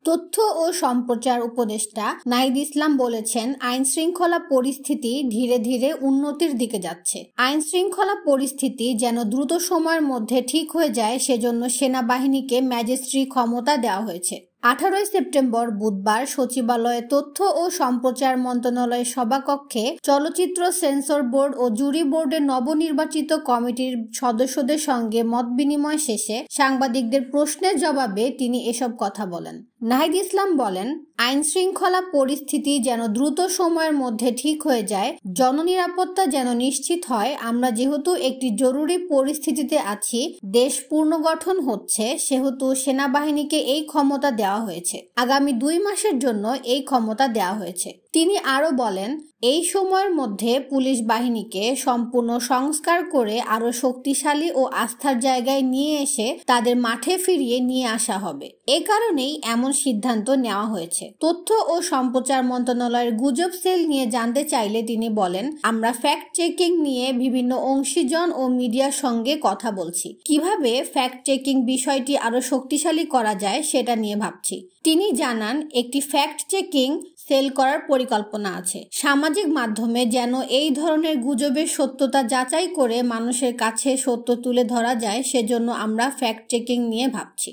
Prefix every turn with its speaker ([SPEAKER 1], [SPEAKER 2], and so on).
[SPEAKER 1] তথ্য ও সম্প্রচার উপদেষ্টা নাহিদ ইসলাম বলেছেন, আইন শৃঙ্খলা পরিস্থিতি ধীরে ধীরে উন্নতির দিকে যাচ্ছে। আইন শৃঙ্খলা পরিস্থিতি যেন দ্রুত সময়ের মধ্যে ঠিক হয়ে যায় সেজন্য সেনাবাহিনীকে ম্যাজিস্ট্রি ক্ষমতা দেওয়া হয়েছে। 18 সেপ্টেম্বর বুধবার সচিবালয়ে তথ্য ও সম্প্রচার মন্ত্রণালয়ের সভাকক্ষে চলচ্চিত্র সেন্সর বোর্ড ও জুরি বোর্ডের নবনির্বাচিত কমিটির সদস্যদের সঙ্গে মতবিনিময় শেষে সাংবাদিকদের প্রশ্নের জবাবে তিনি এসব কথা বলেন। নাহিদ ইসলাম বলেন, আইন শৃঙ্খলা পরিস্থিতি যেন দ্রুত সময়ের মধ্যে ঠিক হয়ে যায়, জননিরাপত্তা যেন নিশ্চিত হয়। আমরা যেহেতু একটি জরুরি পরিস্থিতিতে আছি, দেশ পুনর্গঠন হচ্ছে, সেহেতু সেনাবাহিনীকে এই ক্ষমতা দেওয়া হয়েছে। আগামী 2 মাসের জন্য এই ক্ষমতা দেওয়া হয়েছে। তিনি আরো বলেন, এই সময়ের মধ্যে পুলিশ বাহিনীকে সম্পূর্ণ সংস্কার করে আরো শক্তিশালী ও আস্থার জায়গায় নিয়ে এসে তাদের মাঠে ফিরিয়ে নিয়ে আসা হবে। এ কারণেই এমন সিদ্ধান্ত নেওয়া হয়েছে। তথ্য ও সম্প্রচার মন্ত্রণালয়ের গুজব সেল নিয়ে জানতে চাইলে তিনি বলেন, আমরা ফ্যাক্ট চেকিং নিয়ে বিভিন্ন অংশীজন ও মিডিয়ার সঙ্গে কথা বলছি। কিভাবে ফ্যাক্ট চেকিং বিষয়টি আরো শক্তিশালী করা যায় সেটা নিয়ে ভাবছি। তিনি জানান, একটি ফ্যাক্ট চেকিং সেল করার পরিকল্পনা আছে। সামাজিক মাধ্যমে যেন এই ধরনের গুজবের সত্যতা যাচাই করে মানুষের কাছে সত্য তুলে ধরা যায়, সেজন্য আমরা ফ্যাক্ট চেকিং নিয়ে ভাবছি।